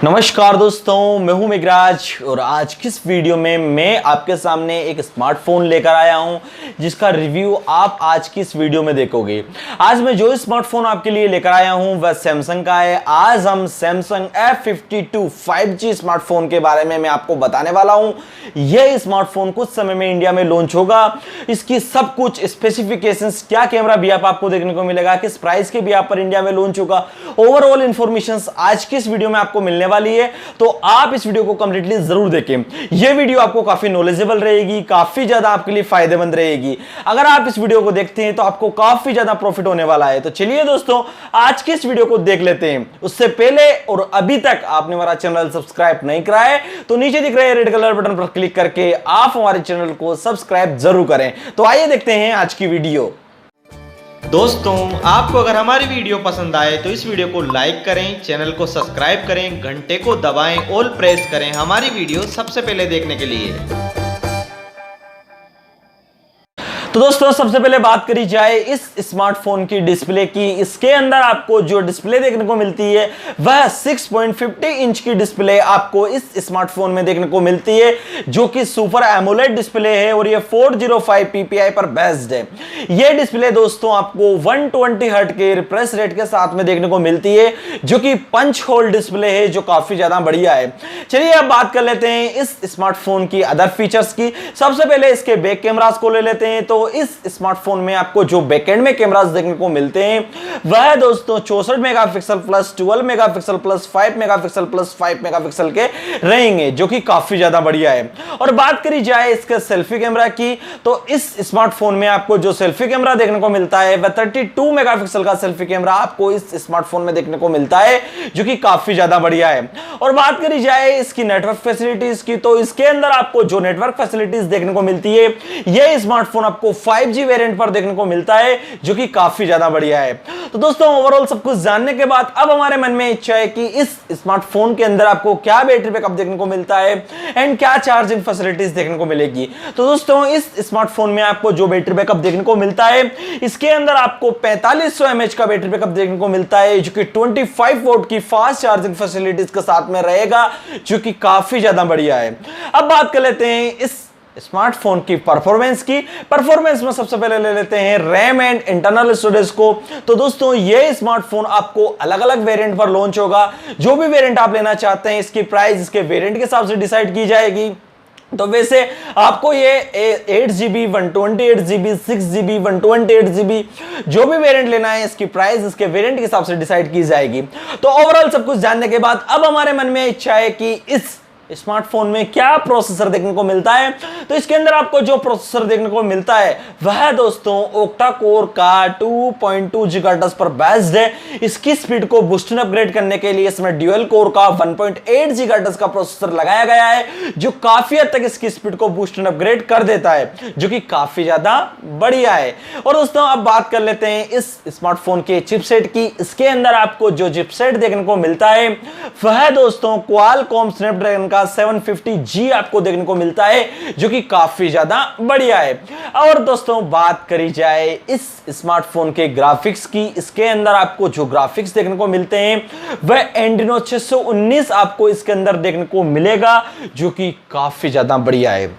नमस्कार दोस्तों, मैं हूं मेघराज और आज किस वीडियो में मैं आपके सामने एक स्मार्टफोन लेकर आया हूं जिसका रिव्यू आप आज की इस वीडियो में देखोगे। आज मैं जो स्मार्टफोन आपके लिए लेकर आया हूं वह सैमसंग का है। आज हम सैमसंग A52 5G स्मार्टफोन के बारे में मैं आपको बताने वाला हूं। यह स्मार्टफोन कुछ समय में इंडिया में लॉन्च होगा। इसकी सब कुछ स्पेसिफिकेशंस, क्या कैमरा भी आपको देखने को मिलेगा, किस प्राइस के भी आप पर इंडिया में लॉन्च होगा, ओवरऑल इंफॉर्मेशन आज की इस वीडियो में आपको मिलने वाली है। तो आप इस वीडियो को कंप्लीटली जरूर देखें। यह वीडियो आपको काफी नॉलेजेबल रहेगी, काफी ज्यादा आपके लिए फायदेमंद रहेगी। अगर आप इस वीडियो को देखते हैं तो आपको काफी ज्यादा प्रॉफिट होने वाला है। तो चलिए दोस्तों, आज की इस वीडियो को देख लेते हैं। उससे पहले और अभी तक आपने हमारा चैनल सब्सक्राइब नहीं करा है तो नीचे दिख रहे रेड कलर बटन पर क्लिक करके आप हमारे चैनल को सब्सक्राइब जरूर करें। तो आइए देखते हैं आज की वीडियो। दोस्तों, आपको अगर हमारी वीडियो पसंद आए तो इस वीडियो को लाइक करें, चैनल को सब्सक्राइब करें, घंटे को दबाएं, ऑल प्रेस करें हमारी वीडियो सबसे पहले देखने के लिए। तो दोस्तों, सबसे पहले बात करी जाए इस स्मार्टफोन की डिस्प्ले की। इसके अंदर आपको जो डिस्प्ले देखने को मिलती है वह 6.50 इंच की डिस्प्ले आपको इस स्मार्टफोन में देखने को मिलती है, जो कि सुपर एमोलेड डिस्प्ले है और ये 405 ppi पर बेस्ड है। यह डिस्प्ले दोस्तों आपको 120 हर्ट के रिफ्रेश रेट के साथ में देखने को मिलती है, जो कि पंच होल डिस्प्ले है, जो काफी ज्यादा बढ़िया है। चलिए अब बात कर लेते हैं इस स्मार्टफोन की अदर फीचर्स की। सबसे पहले इसके बैक कैमरास को ले लेते हैं। तो इस स्मार्टफोन में आपको जो बैकएंड में कैमरास देखने को मिलते हैं वह दोस्तों 64 megapixel plus 12 megapixel plus 5 megapixel plus 5 megapixel के रहेंगे, जो कि काफी ज्यादा बढ़िया है। और बात करी जाए इसके सेल्फी कैमरा की, तो इस स्मार्टफोन में आपको जो सेल्फी कैमरा देखने को मिलता है वह 32 मेगापिक्सल का सेल्फी कैमरा आपको इस स्मार्टफोन में देखने को मिलता है, जो कि काफी ज्यादा बढ़िया है। और बात करी जाए इसकी नेटवर्क फैसिलिटीज की, तो इसके अंदर आपको जो नेटवर्क फैसिलिटीज देखने को मिलती है यह स्मार्टफोन आपको 5G वेरिएंट पर देखने को मिलता है, जो कि काफी ज्यादा बढ़िया है। तो दोस्तों, ओवरऑल सब कुछ जानने के बाद अब हमारे मन में इच्छा है कि इस स्मार्टफोन के अंदर आपको क्या बैटरी बैकअप देखने को मिलता है एंड क्या चार्जिंग फैसिलिटीज देखने को मिलेगी। तो दोस्तों, इस स्मार्टफोन में आपको जो बैटरी बैकअप देखने को मिलता है, इसके अंदर आपको 4500 mAh का बैटरी बैकअप देखने को मिलता है, जो कि 25 वोल्ट की फास्ट चार्जिंग फैसिलिटीज के साथ में रहेगा, जो कि काफी ज्यादा बढ़िया है। अब बात कर लेते हैं इस स्मार्टफोन की परफॉर्मेंस में सबसे पहले ले लेते हैं रैम एंड इंटरनल स्टोरेज को। तो दोस्तों, यह स्मार्टफोन आपको अलग अलग वेरिएंट पर लॉन्च होगा। जो भी वेरिएंट आप लेना चाहते हैं, इसकी प्राइस इसके वेरिएंट के हिसाब से डिसाइड की जाएगी। तो वैसे आपको ये 8GB 128GB 6GB 128GB जो भी वेरिएंट लेना है, इसकी प्राइस इसके वेरिएंट के हिसाब से डिसाइड की जाएगी। तो ओवरऑल सब कुछ जानने के बाद अब हमारे मन में इच्छा है कि इस स्मार्टफोन में क्या प्रोसेसर देखने को मिलता है। तो इसके अंदर आपको जो प्रोसेसर देखने को मिलता है वह दोस्तों ओक्टा कोर का 2.2 GHz पर बेस्ड है। इसकी स्पीड को बूस्ट अपग्रेड करने के लिए इसमें ड्यूअल कोर का 1.8 GHz का प्रोसेसर लगाया गया है, जो काफी हद तक इसकी स्पीड को बूस्ट अपग्रेड कर देता है, जो कि काफी ज्यादा बढ़िया है। और दोस्तों, अब बात कर लेते हैं इस स्मार्टफोन के चिपसेट की। इसके अंदर आपको जो चिपसेट देखने को मिलता है वह दोस्तों क्वालकॉम स्नैपड्रैगन का 750G आपको देखने को मिलता है, जो कि काफी ज्यादा बढ़िया है। और दोस्तों, बात करी जाए इस स्मार्टफोन के ग्राफिक्स की, इसके अंदर आपको जो ग्राफिक्स देखने को मिलते हैं वह एंड्रिनो 619 आपको इसके अंदर देखने को मिलेगा, जो कि काफी ज्यादा बढ़िया है।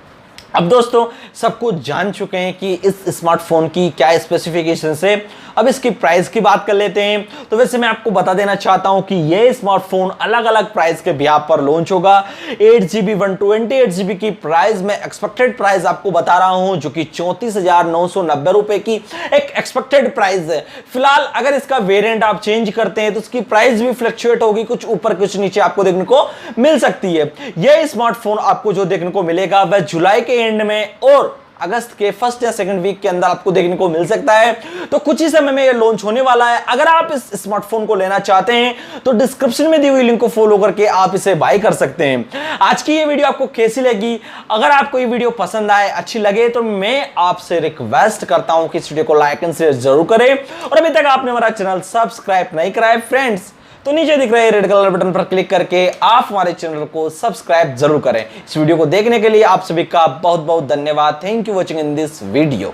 अब दोस्तों, सब कुछ जान चुके हैं कि इस स्मार्टफोन की क्या स्पेसिफिकेशन है। अब इसकी प्राइस की बात कर लेते हैं। तो वैसे मैं आपको बता देना चाहता हूं कि यह स्मार्टफोन अलग अलग प्राइस के बिहार पर लॉन्च होगा। 8GB 128GB की प्राइस में एक्सपेक्टेड प्राइस आपको बता रहा हूं, जो कि 34,990 रुपए की एक एक्सपेक्टेड प्राइस है। फिलहाल अगर इसका वेरिएंट आप चेंज करते हैं तो उसकी प्राइस भी फ्लक्चुएट होगी, कुछ ऊपर कुछ नीचे आपको देखने को मिल सकती है। यह स्मार्टफोन आपको जो देखने को मिलेगा वह जुलाई के एंड में और अगस्त के फर्स्ट या सेकंड वीक के अंदर आपको देखने को मिल सकता है। तो कुछ ही समय में यह लॉन्च होने वाला है। अगर आप इस स्मार्टफोन को लेना चाहते हैं तो डिस्क्रिप्शन में दी हुई लिंक को फॉलो करके आप इसे बाय कर सकते हैं। आज की ये वीडियो आपको कैसी लगी? अगर आपको ये वीडियो पसंद आए, अच्छी लगे, तो मैं आपसे रिक्वेस्ट करता हूं कि इस वीडियो को लाइक एंड शेयर जरूर करें। और अभी तक आपने हमारा चैनल सब्सक्राइब नहीं करा है फ्रेंड्स, तो नीचे दिख रहे रेड कलर बटन पर क्लिक करके आप हमारे चैनल को सब्सक्राइब जरूर करें। इस वीडियो को देखने के लिए आप सभी का बहुत बहुत धन्यवाद। Thank you watching in this video.